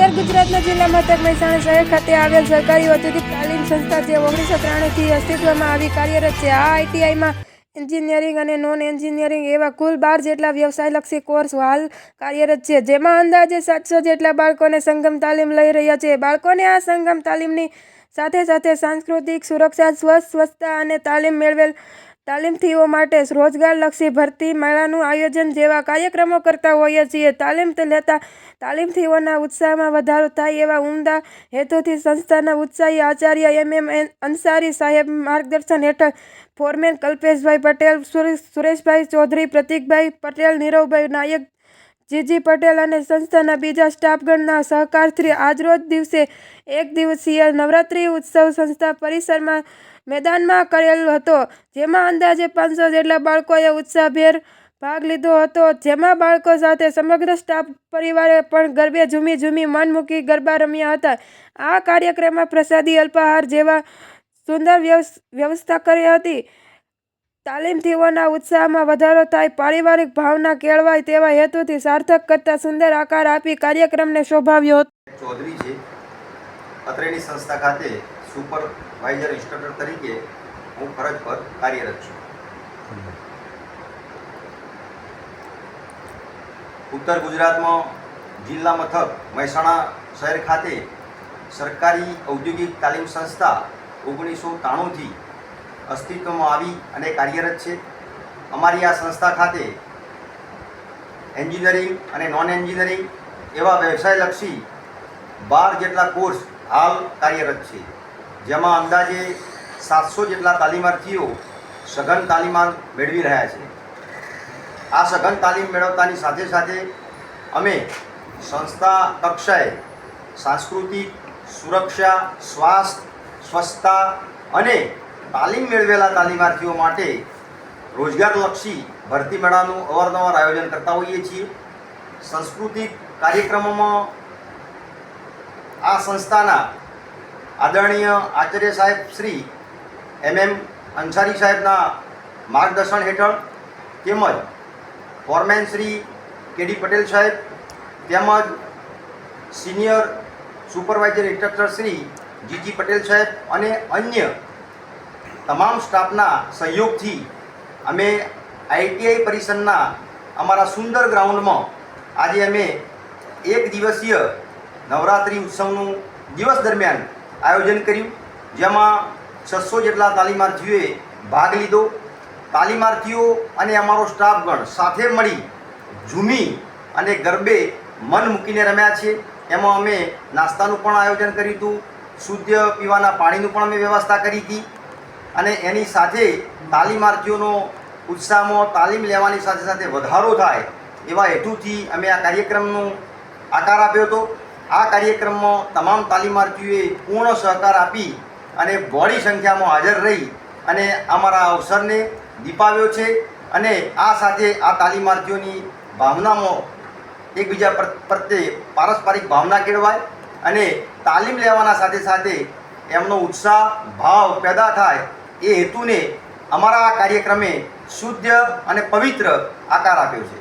ઉત્તર ગુજરાતના જિલ્લા મથક મહેસાણા શહેર ખાતે આવેલ સરકારી ઔદ્યોગિક તાલીમ સંસ્થા જે 1993થી અસ્તિત્વમાં આવી કાર્યરત છે. આ આઈટીઆઈમાં એન્જિનિયરિંગ અને નોન એન્જિનિયરિંગ એવા કુલ 12 જેટલા વ્યવસાયલક્ષી કોર્સ હાલ કાર્યરત છે, જેમાં અંદાજે 700 જેટલા બાળકોને સંગમ તાલીમ લઈ રહ્યા છે. બાળકોને આ સંગમ તાલીમની સાથે સાથે સાંસ્કૃતિક, સુરક્ષા, સ્વચ્છતા અને તાલીમ મેળવેલ તાલીમથીઓ માટે રોજગારલક્ષી ભરતી મેળાનું આયોજન જેવા કાર્યક્રમો કરતા હોઈએ છીએ. તાલીમ લેતા તાલીમથીઓના ઉત્સાહમાં વધારો થાય એવા ઉમદા હેતુથી સંસ્થાના ઉત્સાહી આચાર્ય MM અંસારી સાહેબ માર્ગદર્શન હેઠળ ફોરમેન કલ્પેશભાઈ પટેલ, સુરેશભાઈ ચૌધરી, પ્રતિકભાઈ પટેલ, નીરવભાઈ નાયક, જીજી પટેલ અને સંસ્થાના બીજા સ્ટાફગણના સહકારથી આજરોજ દિવસે એક દિવસીય નવરાત્રિ ઉત્સવ સંસ્થા પરિસરમાં મેદાનમાં કરેલ હતો, જેમાં અંદાજે 500 જેટલા બાળકોએ ઉત્સાહભેર ભાગ લીધો હતો. જેમાં બાળકો સાથે સમગ્ર સ્ટાફ પરિવારે પણ ગરબે ઝૂમી મન મૂકી ગરબા રમ્યા હતા. આ કાર્યક્રમમાં પ્રસાદી, અલ્પાહાર જેવા સુંદર વ્યવસ્થા કરી હતી. તાલીમથીઓના ઉત્સાહમાં વધારો થાય, પારિવારિક ભાવના કેળવાય તેવા હેતુથી સાર્થક કરતા સુંદર આકાર આપી કાર્યક્રમને શોભાવ્યો હતો. ચૌધરી છે. અત્રેની સંસ્થા ખાતે સુપરવાઇઝર ઇન્સ્ટ્રક્ટર તરીકે હું ફરજ પર કાર્યરત છું. ઉત્તર ગુજરાતમાં જિલ્લા મથક મહેસાણા શહેર ખાતે સરકારી ઔદ્યોગિક તાલીમ સંસ્થા 1993થી અસ્તિત્વમાં આવી અને કાર્યરત છે. અમારી આ સંસ્થા ખાતે એન્જિનિયરિંગ અને નોન એન્જિનિયરિંગ એવા વ્યવસાયલક્ષી 12 જેટલા કોર્સ હાલ કાર્યરત છે, જેમાં અંદાજે 700 જેટલા તાલીમાર્થીઓ સઘન તાલીમ મેળવી રહ્યા છે. આ સઘન તાલીમ મેળવતાની સાથે સાથે અમે સંસ્થા કક્ષાએ સાંસ્કૃતિક, સુરક્ષા, સ્વાસ્થ્ય, સ્વચ્છતા અને તાલીમ મેળવેલા તાલીમાર્થીઓ માટે રોજગારલક્ષી ભરતી મેળાનું અવારનવાર આયોજન કરતા હોઈએ છીએ. સાંસ્કૃતિક કાર્યક્રમોમાં આ સંસ્થાના આદરણીય આચાર્ય સાહેબ શ્રી MM અંસારી સાહેબના માર્ગદર્શન હેઠળ તેમજ ફોરમેન શ્રી KD પટેલ સાહેબ તેમજ senior supervisor instructor Shri GG Patel સાહેબ અને અન્ય તમામ સ્ટાફના સહયોગથી અમે ITI પરિસરના અમારા સુંદર ગ્રાઉન્ડમાં આજે અમે એક દિવસીય નવરાત્રિ ઉત્સવનું દિવસ દરમિયાન આયોજન કર્યું, જેમાં 600 જેટલા તાલીમાર્થીઓએ ભાગ લીધો. તાલીમાર્થીઓ અને અમારો સ્ટાફગણ સાથે મળી ઝૂમી અને ગરબે મન મૂકીને રમ્યા છે. એમાં અમે નાસ્તાનું પણ આયોજન કર્યું હતું, શુદ્ધ પીવાના પાણીનું પણ અમે વ્યવસ્થા કરી હતી અને એની સાથે તાલીમાર્થીઓનો ઉત્સાહમાં તાલીમ લેવાની સાથે સાથે વધારો થાય એવા હેતુથી અમે આ કાર્યક્રમનો આકાર આપ્યો હતો. આ કાર્યક્રમમાં તમામ તાલીમાર્થીઓએ પૂર્ણ સહકાર આપી અને બહોળી સંખ્યામાં હાજર રહી અને અમારા અવસરને દીપાવ્યો છે. અને આ સાથે આ તાલીમાર્થીઓની ભાવનામાં એકબીજા પ્રત્યે પારસ્પરિક ભાવના કેળવાય અને તાલીમ લેવાના સાથે સાથે એમનો ઉત્સાહ ભાવ પેદા થાય એ હેતુને અમારા આ કાર્યક્રમે શુદ્ધ અને પવિત્ર આકાર આપ્યો છે.